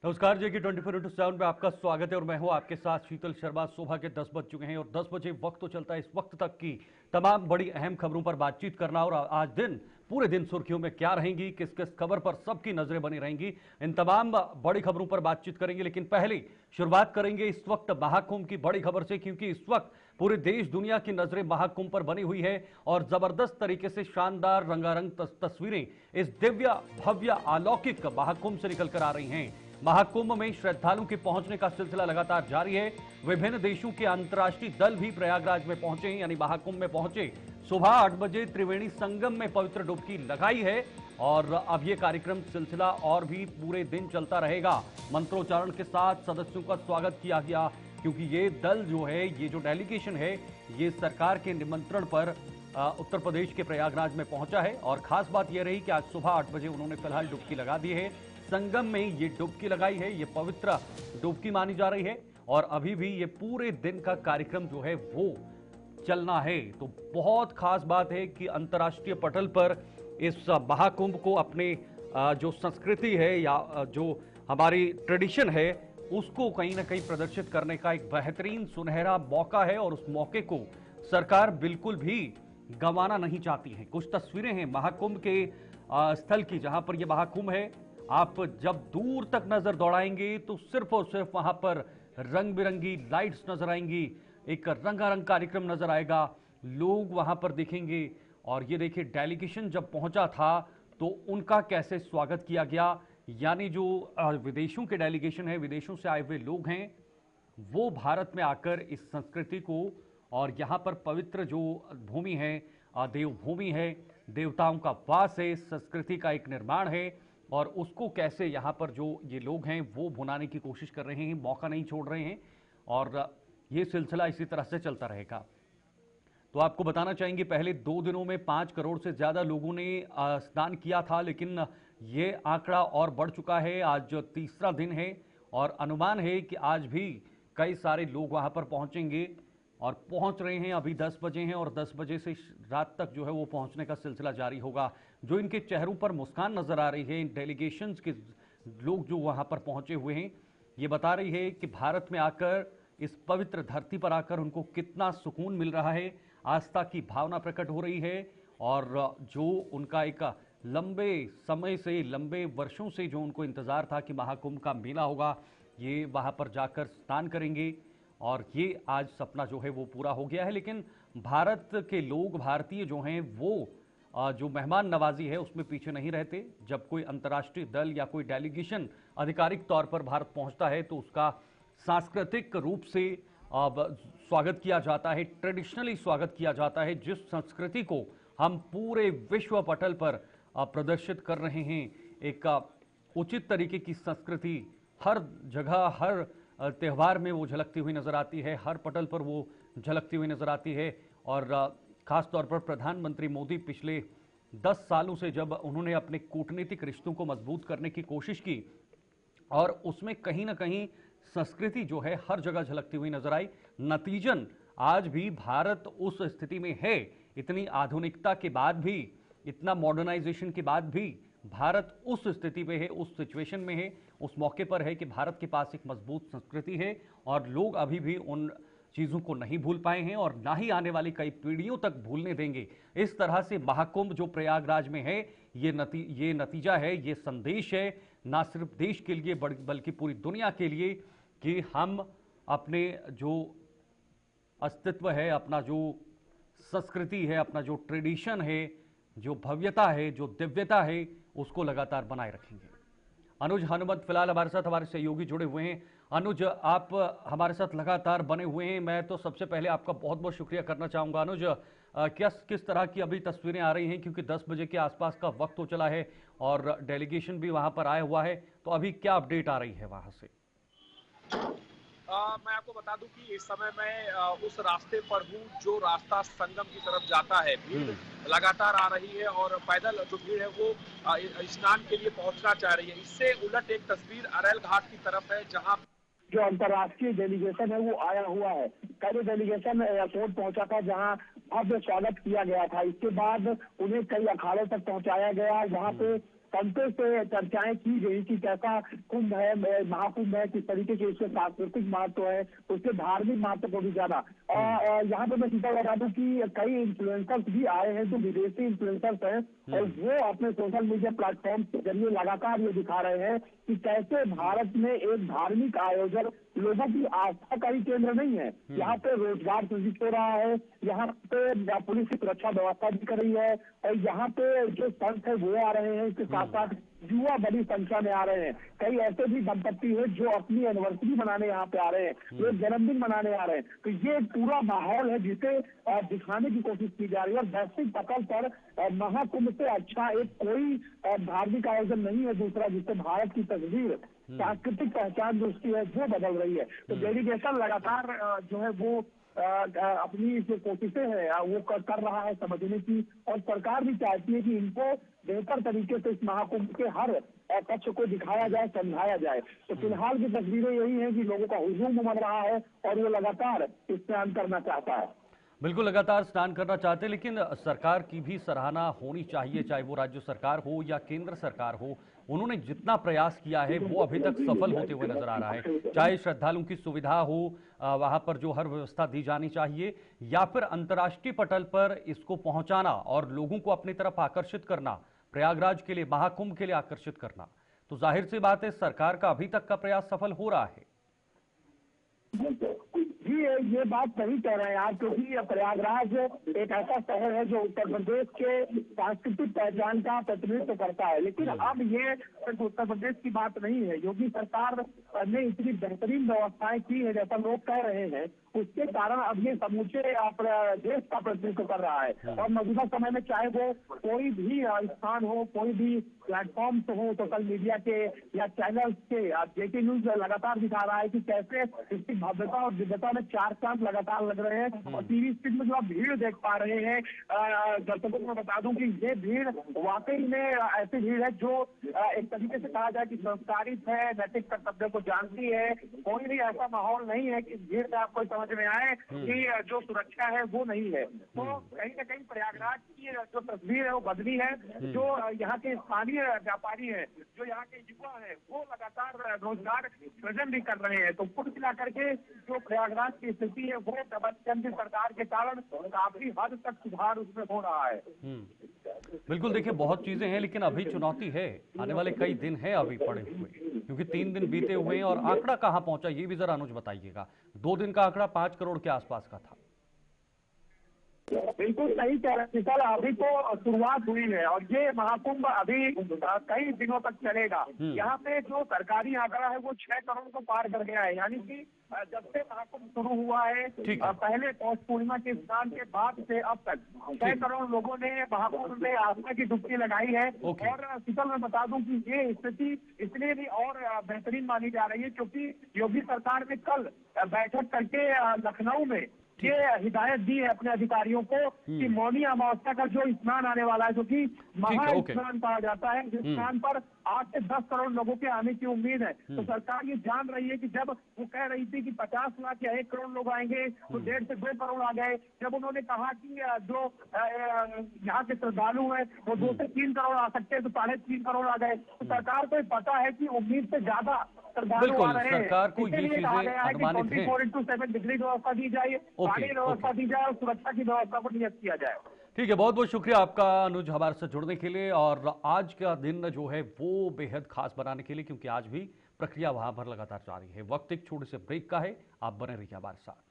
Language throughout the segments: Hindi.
नमस्कार जी की 24/7 में आपका स्वागत है और मैं हूं आपके साथ शीतल शर्मा। सुबह के 10 बज चुके हैं और 10 बजे वक्त तो चलता है इस वक्त तक की तमाम बड़ी अहम खबरों पर बातचीत करना। और आज पूरे दिन सुर्खियों में क्या रहेंगी, किस किस खबर पर सबकी नजरें बनी रहेंगी, इन तमाम बड़ी खबरों पर बातचीत करेंगे। लेकिन पहले शुरुआत करेंगे इस वक्त महाकुंभ की बड़ी खबर से, क्योंकि इस वक्त पूरे देश दुनिया की नजरें महाकुंभ पर बनी हुई है और जबरदस्त तरीके से शानदार रंगारंग तस्वीरें इस दिव्य भव्य अलौकिक महाकुंभ से निकल कर आ रही हैं। महाकुंभ में श्रद्धालुओं के पहुंचने का सिलसिला लगातार जारी है। विभिन्न देशों के अंतर्राष्ट्रीय दल भी प्रयागराज में पहुंचे हैं, यानी महाकुंभ में पहुंचे। सुबह 8 बजे त्रिवेणी संगम में पवित्र डुबकी लगाई है और अब यह कार्यक्रम सिलसिला और भी पूरे दिन चलता रहेगा। मंत्रोच्चारण के साथ सदस्यों का स्वागत किया गया, क्योंकि ये दल जो है, ये जो डेलीगेशन है, ये सरकार के निमंत्रण पर उत्तर प्रदेश के प्रयागराज में पहुंचा है। और खास बात यह रही कि आज सुबह 8 बजे उन्होंने फिलहाल डुबकी लगा दी है। संगम में ये डुबकी लगाई है, ये पवित्र डुबकी मानी जा रही है और अभी भी ये पूरे दिन का कार्यक्रम जो है वो चलना है। तो बहुत खास बात है कि अंतर्राष्ट्रीय पटल पर इस महाकुंभ को अपने जो संस्कृति है या जो हमारी ट्रेडिशन है उसको कहीं ना कहीं प्रदर्शित करने का एक बेहतरीन सुनहरा मौका है और उस मौके को सरकार बिल्कुल भी गंवाना नहीं चाहती है। कुछ तस्वीरें हैं महाकुंभ के स्थल की, जहां पर यह महाकुंभ है। आप जब दूर तक नजर दौड़ाएंगे तो सिर्फ और सिर्फ वहां पर रंग बिरंगी लाइट्स नजर आएंगी, एक रंगारंग कार्यक्रम नजर आएगा, लोग वहां पर दिखेंगे। और ये देखिए, डेलीगेशन जब पहुंचा था तो उनका कैसे स्वागत किया गया, यानी जो विदेशों के डेलीगेशन है, विदेशों से आए हुए लोग हैं, वो भारत में आकर इस संस्कृति को और यहाँ पर पवित्र जो भूमि है, देवभूमि है, देवताओं का वास है, संस्कृति का एक निर्माण है, और उसको कैसे यहाँ पर जो ये लोग हैं वो भुनाने की कोशिश कर रहे हैं, मौका नहीं छोड़ रहे हैं। और ये सिलसिला इसी तरह से चलता रहेगा। तो आपको बताना चाहेंगे, पहले 2 दिनों में 5 करोड़ से ज़्यादा लोगों ने स्नान किया था, लेकिन ये आंकड़ा और बढ़ चुका है। आज तीसरा दिन है और अनुमान है कि आज भी कई सारे लोग वहाँ पर पहुँचेंगे और पहुंच रहे हैं। अभी 10 बजे हैं और 10 बजे से रात तक जो है वो पहुंचने का सिलसिला जारी होगा। जो इनके चेहरों पर मुस्कान नजर आ रही है, इन डेलीगेशंस के लोग जो वहां पर पहुंचे हुए हैं, ये बता रही है कि भारत में आकर, इस पवित्र धरती पर आकर उनको कितना सुकून मिल रहा है, आस्था की भावना प्रकट हो रही है। और जो उनका एक लंबे समय से, लंबे वर्षों से जो उनको इंतजार था कि महाकुंभ का मेला होगा, ये वहां पर जाकर स्नान करेंगे और ये आज सपना जो है वो पूरा हो गया है। लेकिन भारत के लोग, भारतीय जो हैं, वो जो मेहमान नवाजी है उसमें पीछे नहीं रहते। जब कोई अंतर्राष्ट्रीय दल या कोई डेलीगेशन आधिकारिक तौर पर भारत पहुंचता है तो उसका सांस्कृतिक रूप से स्वागत किया जाता है, ट्रेडिशनली स्वागत किया जाता है। जिस संस्कृति को हम पूरे विश्व पटल पर प्रदर्शित कर रहे हैं, एक उचित तरीके की संस्कृति हर जगह, हर त्यौहार में वो झलकती हुई नजर आती है, हर पटल पर वो झलकती हुई नजर आती है। और खास तौर पर प्रधानमंत्री मोदी पिछले 10 सालों से जब उन्होंने अपने कूटनीतिक रिश्तों को मजबूत करने की कोशिश की और उसमें कहीं ना कहीं संस्कृति जो है हर जगह झलकती हुई नजर आई। नतीजन आज भी भारत उस स्थिति में है, इतनी आधुनिकता के बाद भी, इतना मॉडर्नाइजेशन के बाद भी भारत उस स्थिति में है, उस सिचुएशन में है, उस मौके पर है कि भारत के पास एक मजबूत संस्कृति है और लोग अभी भी उन चीज़ों को नहीं भूल पाए हैं और ना ही आने वाली कई पीढ़ियों तक भूलने देंगे। इस तरह से महाकुंभ जो प्रयागराज में है, ये नतीजा है, ये संदेश है, ना सिर्फ देश के लिए बल्कि पूरी दुनिया के लिए, कि हम अपने जो अस्तित्व है, अपना जो संस्कृति है, अपना जो ट्रेडिशन है, जो भव्यता है, जो दिव्यता है, उसको लगातार बनाए रखेंगे। अनुज हनुमत फिलहाल हमारे साथ, हमारे सहयोगी जुड़े हुए हैं। अनुज, आप हमारे साथ लगातार बने हुए हैं। मैं तो सबसे पहले आपका बहुत बहुत शुक्रिया करना चाहूँगा। अनुज, किस तरह की अभी तस्वीरें आ रही हैं, क्योंकि 10 बजे के आसपास का वक्त हो चला है और डेलीगेशन भी वहाँ पर आया हुआ है, तो अभी क्या अपडेट आ रही है वहाँ से? मैं आपको बता दूं कि इस समय मैं उस रास्ते पर हूं जो रास्ता संगम की तरफ जाता है। भीड़ लगातार आ रही है और पैदल जो भीड़ है वो स्नान के लिए पहुंचना चाह रही है। इससे उलट एक तस्वीर अरैल घाट की तरफ है, जहां जो अंतर्राष्ट्रीय डेलीगेशन है वो आया हुआ है। पहले डेलीगेशन एयरपोर्ट पहुंचा था, जहां भव्य स्वागत किया गया था। इसके बाद उन्हें कई अखाड़ों तक पहुंचाया गया, वहां पे संतों से चर्चाएं की गई कि कैसा कुंभ है, महाकुंभ है, किस तरीके के उसके सांस्कृतिक महत्व है, उसके धार्मिक महत्व को भी जाना। और यहाँ पे मैं सीधा बता दूं कि कई इन्फ्लुएंसर्स भी आए हैं जो विदेशी इन्फ्लुएंसर्स हैं, और वो अपने सोशल मीडिया प्लेटफॉर्म के जरिए लगातार ये दिखा रहे हैं कि कैसे भारत में एक धार्मिक आयोजन लोगों की आस्था का ही केंद्र नहीं है। यहाँ पे रोजगार सृजित हो रहा है, यहाँ पे पुलिस की सुरक्षा व्यवस्था भी कर रही है, और यहाँ पे जो संत है वो आ रहे हैं, इसके साथ साथ युवा बड़ी संख्या में आ रहे हैं। कई ऐसे भी दंपत्ति है जो अपनी एनिवर्सरी मनाने यहाँ पे आ रहे हैं, वो जन्मदिन मनाने आ रहे हैं। तो ये पूरा माहौल है जिसे दिखाने की कोशिश की जा रही है। और वैश्विक पटल पर महाकुंभ से अच्छा एक कोई धार्मिक आयोजन नहीं है दूसरा जिससे भारत की तस्वीर, सांस्कृतिक पहचान जो उसकी है वो बदल रही है। तो डेलीगेशन लगातार जो है वो अपनी जो कोशिशें हैं वो कर रहा है समझने की, और सरकार भी चाहती है कि इनको बेहतर तरीके से इस महाकुंभ के हर पक्ष को दिखाया जाए, समझाया जाए। तो फिलहाल की तस्वीरें यही है कि लोगों का हुजूम उमड़ रहा है और वो लगातार स्नान करना चाहता है। बिल्कुल, लगातार स्नान करना चाहते हैं, लेकिन सरकार की भी सराहना होनी चाहिए, चाहे वो राज्य सरकार हो या केंद्र सरकार हो। उन्होंने जितना प्रयास किया है वो अभी तक सफल होते हुए नजर आ रहा है। चाहे श्रद्धालुओं की सुविधा हो, वहां पर जो हर व्यवस्था दी जानी चाहिए, या फिर अंतर्राष्ट्रीय पटल पर इसको पहुंचाना और लोगों को अपनी तरफ आकर्षित करना, प्रयागराज के लिए, महाकुंभ के लिए आकर्षित करना, तो जाहिर सी बात है सरकार का अभी तक का प्रयास सफल हो रहा है। जी ये बात सही कह रहे हैं आप, क्योंकि प्रयागराज एक ऐसा शहर है जो उत्तर प्रदेश के सांस्कृतिक पहचान का प्रतिनिधित्व करता है। लेकिन अब ये सिर्फ उत्तर प्रदेश की बात नहीं है। योगी सरकार ने इतनी बेहतरीन व्यवस्थाएं की है जैसा लोग कह रहे हैं, उसके कारण अब ये समूचे देश का प्रतिनिधित्व कर रहा है। और मौजूदा समय में चाहे वो कोई भी स्थान हो, कोई भी प्लेटफॉर्म हो, सोशल मीडिया के या चैनल्स के, जेके न्यूज लगातार दिखा रहा है कि कैसे इसकी भव्यता और दिव्यता में चार चांद लगातार लग रहे हैं। और टीवी स्क्रीन में जो आप भीड़ देख पा रहे हैं, दर्शकों को मैं बता दूं कि ये भीड़ वाकई में ऐसी भीड़ है जो एक तरीके से कहा जाए कि संस्कारित है, नैतिक कर्तव्य को जानती है। कोई भी ऐसा माहौल नहीं है कि भीड़ से आपको समझ में आए कि जो सुरक्षा है वो नहीं है। तो कहीं ना कहीं प्रयागराज की जो तस्वीर है वो बदली है। जो यहाँ के स्थानीय व्यापारी है, जो यहाँ के युवा है, वो लगातार रोजगार सृजन भी कर रहे हैं। तो कुल मिलाकर के जो प्रयागराज की स्थिति है वो केंद्र सरकार के कारण काफी हद तक सुधार उसमें हो रहा है। बिल्कुल, देखिए बहुत चीजें हैं, लेकिन अभी चुनौती है, आने वाले कई दिन है अभी पड़े हुए, क्योंकि 3 दिन बीते हुए हैं। और आंकड़ा कहां पहुंचा ये भी जरा अनुज बताइएगा। 2 दिन का आंकड़ा 5 करोड़ के आसपास का था। बिल्कुल सही कह रहे हैं, अभी तो शुरुआत हुई है और ये महाकुंभ अभी कई दिनों तक चलेगा। यहाँ पे जो सरकारी आंकड़ा है वो 6 करोड़ को पार कर गया है। यानी कि जब से महाकुंभ शुरू हुआ है, पहले पौष पूर्णिमा के स्नान के बाद से अब तक 6 करोड़ लोगों ने महाकुंभ में आस्था की डुबकी लगाई है। और शीतल मैं बता दूं कि ये स्थिति इसलिए भी और बेहतरीन मानी जा रही है क्योंकि योगी सरकार ने कल बैठक करके लखनऊ में ये हिदायत दी है अपने अधिकारियों को कि मौनी अमावस्या का जो स्नान आने वाला है, जो कि महा स्नान कहा जाता है, जिस स्नान पर 8 से 10 करोड़ लोगों के आने की उम्मीद है। तो सरकार ये जान रही है कि जब वो कह रही थी कि 50 लाख या 1 करोड़ लोग आएंगे तो 1.5 से 2 करोड़ आ गए। जब उन्होंने कहा कि जो यहाँ के श्रद्धालु है वो 2 से 3 करोड़ आ सकते हैं तो 3.5 करोड़ आ गए। तो सरकार को पता है कि उम्मीद से ज्यादा श्रद्धालु आ रहे हैं। सरकार को ये चीजें अनुमानित है। 24/7 बिजली व्यवस्था दी जाए, पानी व्यवस्था दी जाए और सुरक्षा की व्यवस्था को नियत किया जाए। ठीक है, बहुत बहुत शुक्रिया आपका अनुज हमारे साथ जुड़ने के लिए। और आज का दिन जो है वो बेहद खास बनाने के लिए, क्योंकि आज भी प्रक्रिया वहां पर लगातार जारी है। वक्त एक छोटे से ब्रेक का है, आप बने रहिए हमारे साथ।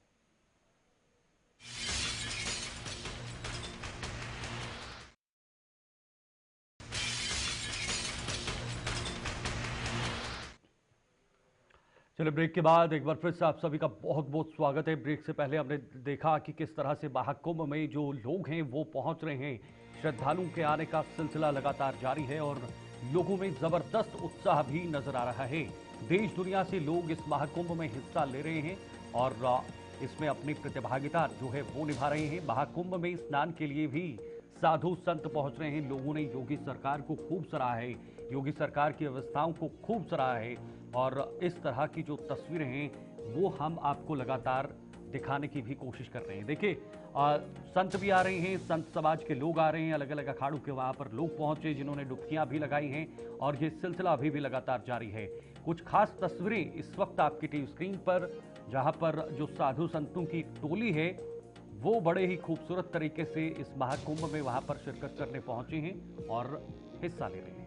चलिए, ब्रेक के बाद एक बार फिर से आप सभी का बहुत बहुत स्वागत है। ब्रेक से पहले हमने देखा कि किस तरह से महाकुंभ में जो लोग हैं वो पहुंच रहे हैं। श्रद्धालुओं के आने का सिलसिला लगातार जारी है और लोगों में जबरदस्त उत्साह भी नजर आ रहा है। देश दुनिया से लोग इस महाकुंभ में हिस्सा ले रहे हैं और इसमें अपनी प्रतिभागिता जो है वो निभा रहे हैं। महाकुंभ में स्नान के लिए भी साधु संत पहुंच रहे हैं। लोगों ने योगी सरकार को खूब सराहा है, योगी सरकार की व्यवस्थाओं को खूब सराहा है। और इस तरह की जो तस्वीरें हैं वो हम आपको लगातार दिखाने की भी कोशिश कर रहे हैं। देखिए संत भी आ रहे हैं, संत समाज के लोग आ रहे हैं, अलग अलग अखाड़ों के वहां पर लोग पहुंचे जिन्होंने डुबकियां भी लगाई हैं और ये सिलसिला अभी भी लगातार जारी है। कुछ खास तस्वीरें इस वक्त आपकी टीवी स्क्रीन पर, जहां पर जो साधु संतों की टोली है वो बड़े ही खूबसूरत तरीके से इस महाकुंभ में वहां पर शिरकत करने पहुंचे हैं और हिस्सा ले रहे हैं।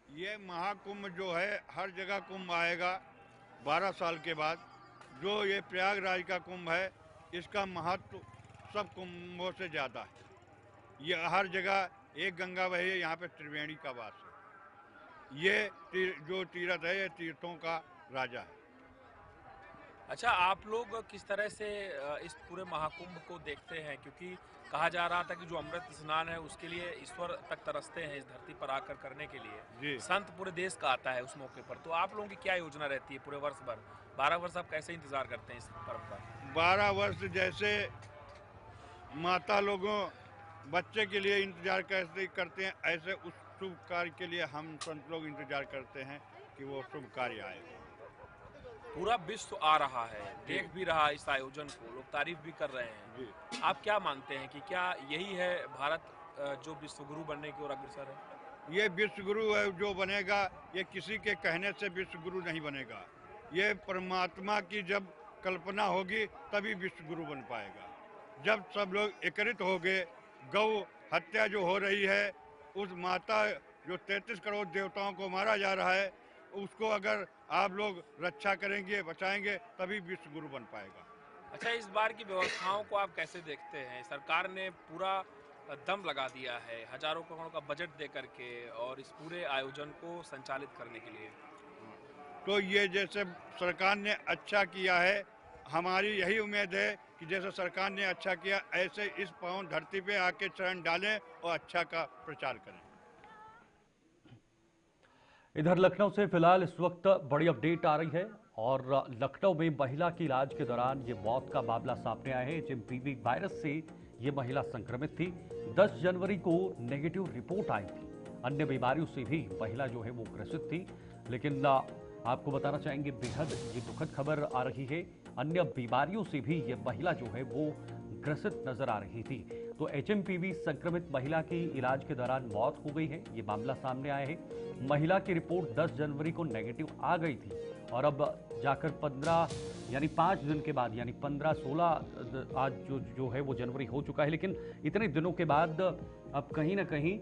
ये महाकुंभ जो है हर जगह कुंभ आएगा 12 साल के बाद। जो ये प्रयागराज का कुंभ है इसका महत्व सब कुंभों से ज़्यादा है। ये हर जगह एक गंगा बही है, यहाँ पे त्रिवेणी का वास है। ये जो तीर्थ है ये तीर्थों का राजा है। अच्छा, आप लोग किस तरह से इस पूरे महाकुंभ को देखते हैं? क्योंकि कहा जा रहा था कि जो अमृत स्नान है उसके लिए ईश्वर तक तरसते हैं इस धरती पर आकर करने के लिए। संत पूरे देश का आता है उस मौके पर, तो आप लोगों की क्या योजना रहती है पूरे वर्ष भर? 12 वर्ष आप कैसे इंतजार करते हैं इस पर्व का? 12 वर्ष जैसे माता लोगों बच्चे के लिए इंतजार कैसे करते हैं, ऐसे उस शुभ कार्य के लिए हम संत लोग इंतजार करते हैं कि वो शुभ कार्य आए। पूरा विश्व आ रहा है, देख भी रहा है इस आयोजन को, लोग तारीफ भी कर रहे हैं। आप क्या मानते हैं कि क्या यही है भारत जो विश्वगुरु बनने की ओर अग्रसर है? ये विश्वगुरु है जो बनेगा, ये किसी के कहने से विश्वगुरु नहीं बनेगा। ये परमात्मा की जब कल्पना होगी तभी विश्वगुरु बन पाएगा। जब सब लोग एकत्रित हो गए, गौ हत्या जो हो रही है, उस माता जो 33 करोड़ देवताओं को मारा जा रहा है, उसको अगर आप लोग रक्षा करेंगे, बचाएंगे, तभी विश्वगुरु बन पाएगा। अच्छा, इस बार की व्यवस्थाओं को आप कैसे देखते हैं? सरकार ने पूरा दम लगा दिया है हजारों करोड़ का बजट दे करके और इस पूरे आयोजन को संचालित करने के लिए। तो ये जैसे सरकार ने अच्छा किया है, हमारी यही उम्मीद है कि जैसे सरकार ने अच्छा किया ऐसे इस पावन धरती पे आके चरण डालें और अच्छा का प्रचार करें। इधर लखनऊ से फिलहाल इस वक्त बड़ी अपडेट आ रही है और लखनऊ में महिला की इलाज के दौरान ये मौत का मामला सामने आया है। एचएमपीवी वायरस से ये महिला संक्रमित थी। 10 जनवरी को नेगेटिव रिपोर्ट आई थी। अन्य बीमारियों से भी महिला जो है वो ग्रसित थी, लेकिन आपको बताना चाहेंगे बेहद ये दुखद खबर आ रही है। अन्य बीमारियों से भी ये महिला जो है वो ग्रसित नजर आ रही थी। तो एचएमपीवी संक्रमित महिला की इलाज के दौरान मौत हो गई है, ये मामला सामने आया है। महिला की रिपोर्ट 10 जनवरी को नेगेटिव आ गई थी और अब जाकर 15 यानी 5 दिन के बाद यानी 15-16 आज जो है वो जनवरी हो चुका है, लेकिन इतने दिनों के बाद अब कहीं ना कहीं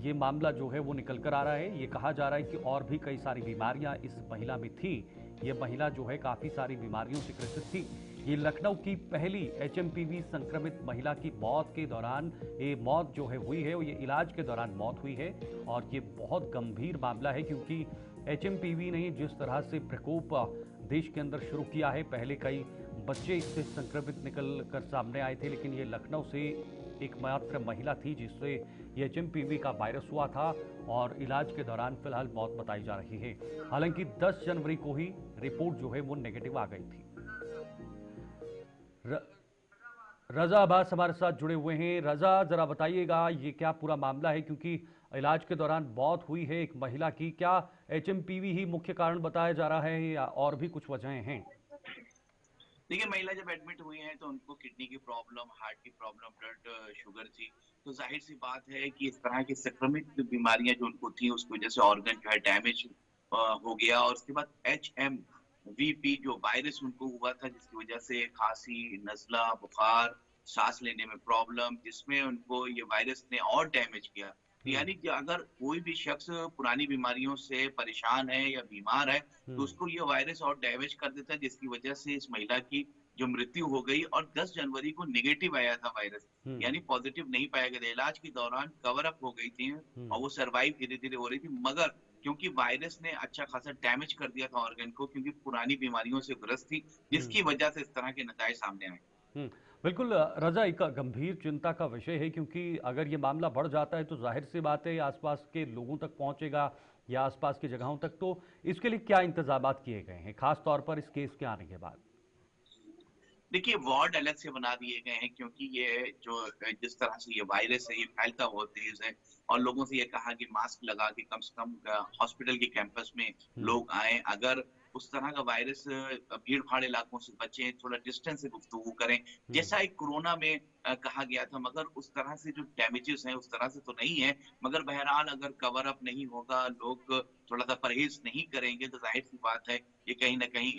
ये मामला जो है वो निकल कर आ रहा है। ये कहा जा रहा है कि और भी कई सारी बीमारियां इस महिला में थी। ये महिला जो है काफ़ी सारी बीमारियों से ग्रसित थी। ये लखनऊ की पहली एचएमपीवी संक्रमित महिला की मौत के दौरान ये मौत जो है हुई है, ये इलाज के दौरान मौत हुई है और ये बहुत गंभीर मामला है क्योंकि एचएमपीवी ने जिस तरह से प्रकोप देश के अंदर शुरू किया है, पहले कई बच्चे इससे संक्रमित निकल कर सामने आए थे, लेकिन ये लखनऊ से एकमात्र महिला थी जिससे ये एचएमपीवी का वायरस हुआ था और इलाज के दौरान फिलहाल मौत बताई जा रही है। हालांकि 10 जनवरी को ही रिपोर्ट जो है वो नेगेटिव आ गई थी। रजा अब्बास हमारे साथ जुड़े हुए हैं। रजा, जरा बताइएगा ये क्या पूरा मामला है, क्योंकि इलाज के दौरान मौत हुई है एक महिला की। क्या एचएमपीवी ही मुख्य कारण बताया जा रहा है या और भी कुछ वजहें हैं? देखिए, महिला जब एडमिट हुई है तो उनको किडनी की प्रॉब्लम, हार्ट की प्रॉब्लम, ब्लड शुगर थी। तो जाहिर सी बात है कि इस तरह की संक्रमित बीमारियां जो उनको थी उसकी वजह से ऑर्गन जो है डैमेज हो गया और उसके बाद HMVP जो वायरस उनको हुआ था जिसकी वजह से खांसी, नजला, बुखार, सांस लेने में प्रॉब्लम, जिसमें उनको ये वायरस ने और डैमेज किया। यानी कि अगर कोई भी शख्स पुरानी बीमारियों से परेशान है या बीमार है तो उसको ये वायरस और डैमेज कर देता है, जिसकी वजह से इस महिला की जो मृत्यु हो गई और 10 जनवरी को नेगेटिव आया था वायरस, यानी पॉजिटिव नहीं पाया गया था। इलाज के दौरान कवर अप हो गई थी और वो सर्वाइव धीरे धीरे हो रही थी, मगर क्योंकि वायरस ने अच्छा खासा डैमेज कर दिया था ऑर्गन को, क्योंकि पुरानी बीमारियों से ग्रस्त थी, जिसकी वजह से इस तरह के नतीजे सामने आए। बिल्कुल रजा, एक गंभीर चिंता का विषय है क्योंकि अगर ये मामला बढ़ जाता है तो जाहिर सी बात है आसपास के लोगों तक पहुंचेगा या आसपास की जगहों तक। तो इसके लिए क्या इंतजाम किए गए हैं खास तौर पर इस केस के आने के बाद? देखिए, वार्ड अलग से बना दिए गए हैं क्योंकि ये जो जिस तरह से ये वायरस है ये फैलता बहुत तेज है और लोगों से ये कहा कि मास्क लगा के कम से कम हॉस्पिटल के कैंपस में लोग आए। अगर उस तरह का वायरस भीड़ भाड़ इलाकों से बचें, थोड़ा डिस्टेंस से गुफ्तगू करें, जैसा एक कोरोना में कहा गया था। मगर उस तरह से जो डैमेजेस हैं उस तरह से तो नहीं है, मगर बहरहाल अगर कवर अप नहीं होगा, लोग थोड़ा सा परहेज नहीं करेंगे, तो जाहिर सी बात है ये कहीं ना कहीं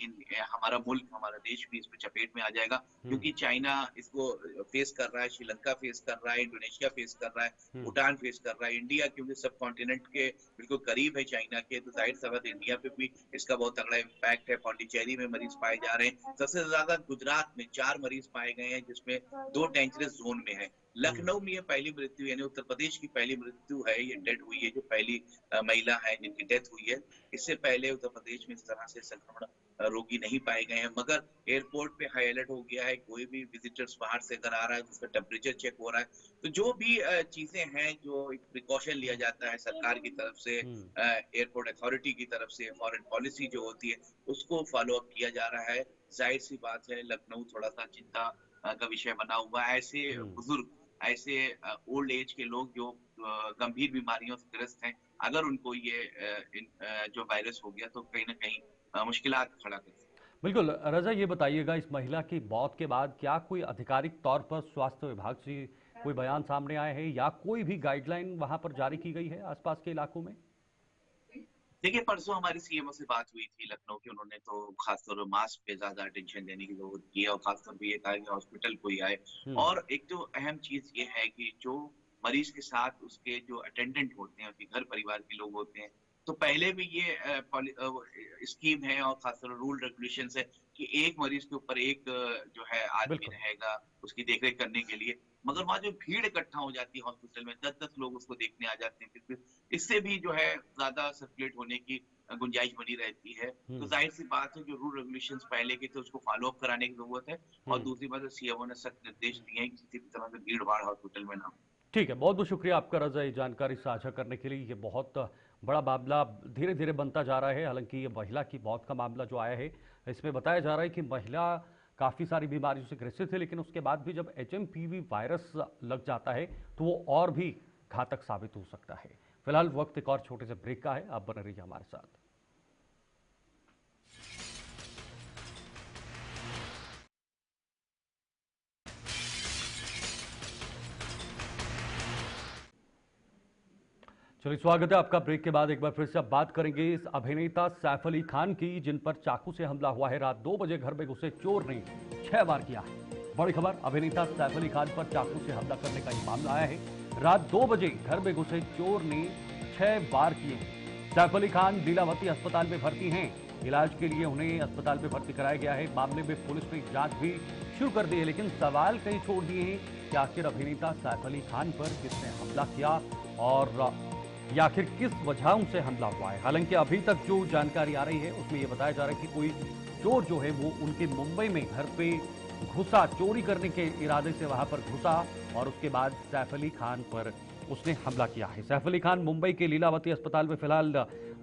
हमारा मुल्क, हमारा देश भी इसमें चपेट में आ जाएगा। क्योंकि चाइना इसको फेस कर रहा है, श्रीलंका फेस कर रहा है, इंडोनेशिया फेस कर रहा है, भूटान फेस कर रहा है, इंडिया क्योंकि सब कॉन्टिनेंट के बिल्कुल करीब है चाइना के, तो जाहिर सी बात इंडिया पे भी इसका बहुत तगड़ा इम्पैक्ट है। पौंडीचेरी में मरीज पाए जा रहे हैं, सबसे ज्यादा गुजरात में 4 मरीज पाए गए हैं, जिसमें 2 डेंजरस जोन में है। लखनऊ में ये पहली मृत्यु, यानी उत्तर प्रदेश की पहली मृत्यु है, ये डेड हुई है, जो पहली महिला है जिनकी डेथ हुई है। इससे पहले उत्तर प्रदेश में इस तरह से संक्रमण रोगी नहीं पाए गए हैं। मगर एयरपोर्ट पे हाई अलर्ट हो गया है, कोई भी विजिटर्स बाहर से अगर आ रहा है तो उसका टेम्परेचर चेक हो रहा है। तो जो भी चीजें हैं, जो एक प्रिकॉशन लिया जाता है सरकार की तरफ से, एयरपोर्ट अथॉरिटी की तरफ से, फॉरेन पॉलिसी जो होती है उसको फॉलो अप किया जा रहा है। जाहिर सी बात है लखनऊ थोड़ा सा चिंता का विषय बना हुआ है। ऐसे बुजुर्ग, ऐसे ओल्ड एज के लोग जो गंभीर बीमारियों से ग्रस्त हैं, अगर उनको ये जो वायरस हो गया तो कहीं ना कहीं मुश्किलात खड़ा कर सकते हैं। बिल्कुल। रजा, ये बताइएगा, इस महिला की मौत के बाद क्या कोई आधिकारिक तौर पर स्वास्थ्य विभाग से कोई बयान सामने आए हैं या कोई भी गाइडलाइन वहां पर जारी की गई है आसपास के इलाकों में? देखिए, परसों हमारी सीएमओ से बात हुई थी लखनऊ की, उन्होंने तो खासतौर पर मास्क पे ज्यादा अटेंशन देने की जरूरत की है और खासतौर पर ये कहा कि हॉस्पिटल कोई आए। और एक तो अहम चीज ये है कि जो मरीज के साथ उसके जो अटेंडेंट होते हैं, उसके घर परिवार के लोग होते हैं, तो पहले भी ये स्कीम है और खासतौर रूल रेगुलेशन है कि एक मरीज के ऊपर एक जो है आदमी रहेगा उसकी देखरेख करने के लिए। मगर वहाँ जो भीड़ इकट्ठा हो जाती है हॉस्पिटल में, 10-10 लोग उसको देखने आ जाते हैं, फिर इससे भी जो है ज्यादा सर्कुलेट होने की गुंजाइश बनी रहती है। तो जाहिर सी बात है जो रूल रेगुलेशंस पहले के थे उसको फॉलो अप कराने की जरूरत है। और दूसरी बात, सीएमओ ने सख्त निर्देश दिए हैं कि किसी भी तरह से भीड़ भाड़ हॉस्पिटल में ना हो। ठीक है, बहुत बहुत शुक्रिया आपका रजा, ये जानकारी साझा करने के लिए। ये बहुत बड़ा मामला धीरे धीरे बनता जा रहा है। हालांकि ये महिला की मौत का मामला जो आया है, इसमें बताया जा रहा है कि महिला काफ़ी सारी बीमारियों से ग्रसित है, लेकिन उसके बाद भी जब HMPV वायरस लग जाता है तो वो और भी घातक साबित हो सकता है। फिलहाल वक्त एक और छोटे से ब्रेक का है, आप बने रहिए हमारे साथ। चलिए, स्वागत है आपका ब्रेक के बाद। एक बार फिर से अब बात करेंगे इस अभिनेता सैफ अली खान की, जिन पर चाकू से हमला हुआ है। रात 2 बजे घर में घुसे चोर ने 6 बार किया है। बड़ी खबर, अभिनेता सैफ अली खान पर चाकू से हमला करने का ये मामला आया है। रात 2 बजे घर में घुसे चोर ने 6 बार किए हैं। सैफ अली खान लीलावती अस्पताल में भर्ती हैं। इलाज के लिए उन्हें अस्पताल में भर्ती कराया गया है। मामले में पुलिस ने जांच भी शुरू कर दी है, लेकिन सवाल कई छोड़ दिए हैं कि आखिर अभिनेता सैफ अली खान पर किसने हमला किया और या आखिर किस वजहों से हमला हुआ है। हालांकि अभी तक जो जानकारी आ रही है उसमें यह बताया जा रहा है कि कोई चोर जो है वो उनके मुंबई में घर पे घुसा, चोरी करने के इरादे से वहां पर घुसा और उसके बाद सैफ अली खान पर उसने हमला किया है। सैफ अली खान मुंबई के लीलावती अस्पताल में फिलहाल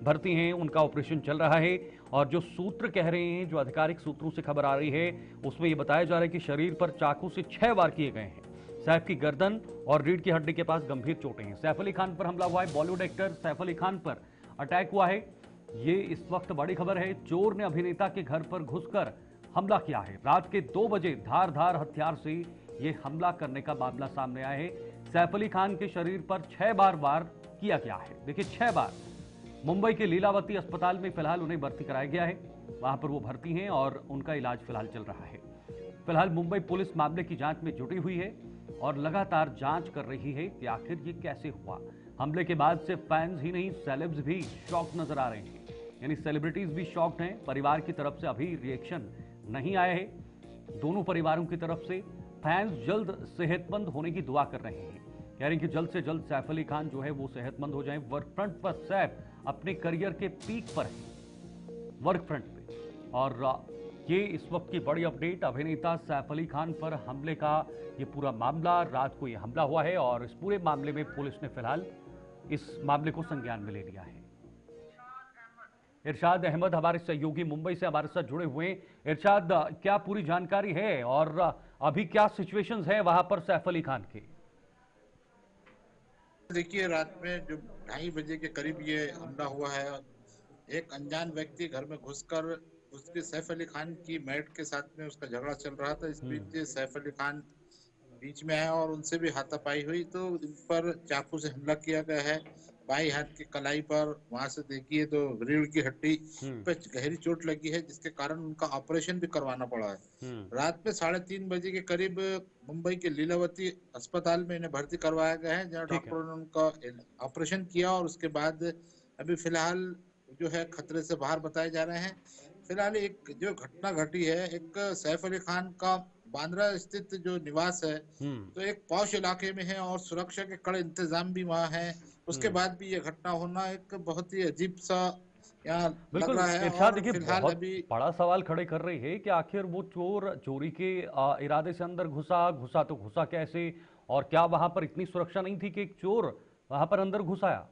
भर्ती हैं, उनका ऑपरेशन चल रहा है। और जो सूत्र कह रहे हैं, जो आधिकारिक सूत्रों से खबर आ रही है, उसमें यह बताया जा रहा है कि शरीर पर चाकू से 6 बार किए गए हैं। सैफ की गर्दन और रीढ़ की हड्डी के पास गंभीर चोटें हैं। सैफ अली खान पर हमला हुआ है। बॉलीवुड एक्टर सैफ अली खान पर अटैक हुआ है, ये इस वक्त बड़ी खबर है। चोर ने अभिनेता के घर पर घुसकर हमला किया है। रात के 2 बजे धारदार हथियार से ये हमला करने का मामला सामने आया है। सैफ अली खान के शरीर पर 6 बार वार किया गया है। देखिए, 6 बार। मुंबई के लीलावती अस्पताल में फिलहाल उन्हें भर्ती कराया गया है। वहां पर वो भर्ती हैं और उनका इलाज फिलहाल चल रहा है। फिलहाल मुंबई पुलिस मामले की जांच में जुटी हुई है और लगातार जांच कर रही है कि आखिर ये कैसे हुआ। हमले के बाद से फैंस ही नहीं, सेलेब्स भी शॉक नजर आ रहे हैं, यानी सेलिब्रिटीज भी शॉक्ड हैं। परिवार की तरफ से अभी रिएक्शन नहीं आया है। दोनों परिवारों की तरफ से फैंस जल्द सेहतमंद होने की दुआ कर रहे हैं। कह रहे हैं कि जल्द से जल्द सैफ अली खान जो है वो सेहतमंद हो जाएं। वर्क फ्रंट पर सैफ अपने करियर के पीक पर है, वर्क फ्रंट पे। और ये इस वक्त की बड़ी अपडेट, अभिनेता सैफ अली खान पर हमले का ये पूरा मामला। रात को ये हमला हुआ है और इस पूरे मामले में पुलिस ने फिलहाल इस मामले को संज्ञान में ले लिया है। इरशाद अहमद हमारे सहयोगी मुंबई से हमारे साथ जुड़े हुए हैं। इरशाद, क्या पूरी जानकारी है और अभी क्या सिचुएशंस है वहां पर सैफ अली खान के? देखिए, रात में जो 2:30 बजे के करीब ये हमला हुआ है। एक अनजान व्यक्ति घर में घुसकर उसके सैफ अली खान की मेट के साथ में उसका झगड़ा चल रहा था। इस बीच सैफ अली खान बीच में आया और उनसे भी हाथापाई हुई, तो उन पर चाकू से हमला किया गया है बाई हाथ की कलाई पर। वहां से देखिए तो रीढ़ की हड्डी पे गहरी चोट लगी है, जिसके कारण उनका ऑपरेशन भी करवाना पड़ा है। रात में 3:30 बजे के करीब मुंबई के लीलावती अस्पताल में इन्हें भर्ती करवाया गया है, जहां डॉक्टरों ने उनका ऑपरेशन किया और उसके बाद अभी फिलहाल जो है खतरे से बाहर बताए जा रहे हैं। फिलहाल एक जो घटना घटी है, एक सैफ अली खान का बांद्रा स्थित जो निवास है तो एक पॉश इलाके में है और सुरक्षा के कड़े इंतजाम भी वहाँ है। उसके बाद भी ये घटना होना एक बहुत ही अजीब सा यहाँ लग बिल्कुल रहा है। इरशाद, और देखिए फिलहाल बहुत अभी बड़ा सवाल खड़े कर रही है कि आखिर वो चोर चोरी के इरादे से अंदर घुसा तो घुसा कैसे, और क्या वहां पर इतनी सुरक्षा नहीं थी कि एक चोर वहां पर अंदर घुस आया?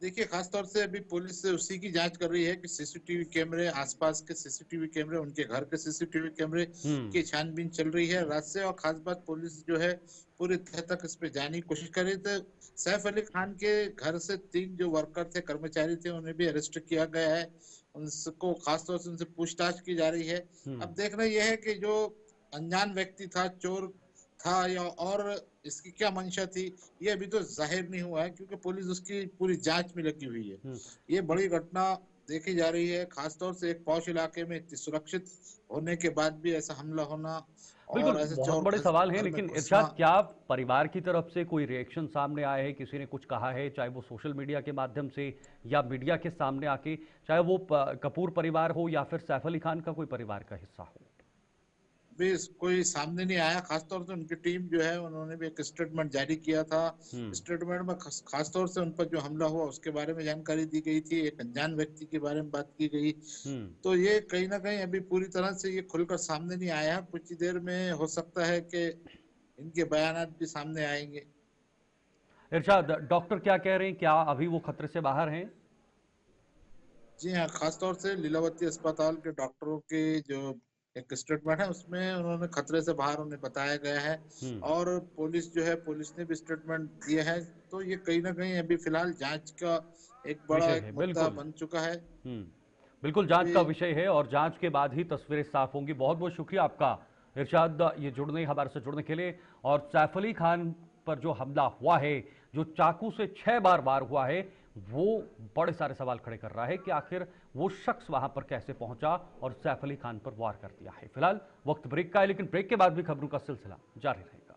देखिए, खासतौर से अभी पुलिस उसी की जांच कर रही है कि सीसीटीवी कैमरे, आसपास के सीसीटीवी कैमरे, उनके घर के सीसीटीवी कैमरे की छानबीन चल रही है रात से। और खास बात, पुलिस जो है पूरी तह तक इस पे जाने की कोशिश कर रही थी। सैफ अली खान के घर से 3 जो वर्कर थे, कर्मचारी थे, उन्हें भी अरेस्ट किया गया है। उनको खासतौर से उनसे पूछताछ की जा रही है। अब देखना यह है कि जो अनजान व्यक्ति था, चोर था या और इसकी क्या मंशा थी, ये अभी तो जाहिर नहीं हुआ है, क्योंकि पुलिस उसकी पूरी जांच में लगी हुई है। ये बड़ी घटना देखी जा रही है, खासतौर से एक पॉश इलाके में इतनी सुरक्षित होने के बाद भी ऐसा हमला होना बिल्कुल और ऐसे बहुत चोर बड़े सवाल हैं। घर में लेकिन घुसना। इरशाद, क्या परिवार की तरफ से कोई रिएक्शन सामने आया है? किसी ने कुछ कहा है, चाहे वो सोशल मीडिया के माध्यम से या मीडिया के सामने आके, चाहे वो कपूर परिवार हो या फिर सैफ अली खान का कोई परिवार का हिस्सा हो? भी कोई सामने नहीं आया। खासतौर से उनकी टीम जो है, उन्होंने भी एक स्टेटमेंट जारी किया था। स्टेटमेंट में खासतौर से उन पर जो हमला हुआ उसके बारे में जानकारी दी गई थी, एक अनजान व्यक्ति के बारे में बात की गई। तो ये कहीं ना कहीं अभी पूरी तरह से ये खुलकर सामने नहीं आया। कुछ ही देर में हो सकता है कि इनके बयानात भी सामने आएंगे। इरशाद, डॉक्टर क्या कह रहे हैं? क्या अभी वो खतरे से बाहर हैं? जी हाँ, खासतौर से लीलावती अस्पताल के डॉक्टरों के जो एक स्टेटमेंट है, उसमें उन्होंने खतरे से बाहर उन्हें बताया गया है। और पुलिस जो है, पुलिस ने भी स्टेटमेंट दिया है। तो ये कहीं ना कहीं अभी फिलहाल जांच का एक बड़ा एक मुद्दा बन चुका है। बिल्कुल जांच का विषय है और जांच के बाद ही तस्वीरें साफ होंगी। बहुत बहुत शुक्रिया आपका इरशाद, ये हमारे से जुड़ने के लिए। और सैफ अली खान पर जो हमला हुआ है, जो चाकू से 6 बार वार हुआ है, वो बड़े सारे सवाल खड़े कर रहा है कि आखिर वो शख्स वहां पर कैसे पहुंचा और सैफ अली खान पर वार कर दिया है। फिलहाल वक्त ब्रेक का है, लेकिन ब्रेक के बाद भी खबरों का सिलसिला जारी रहेगा।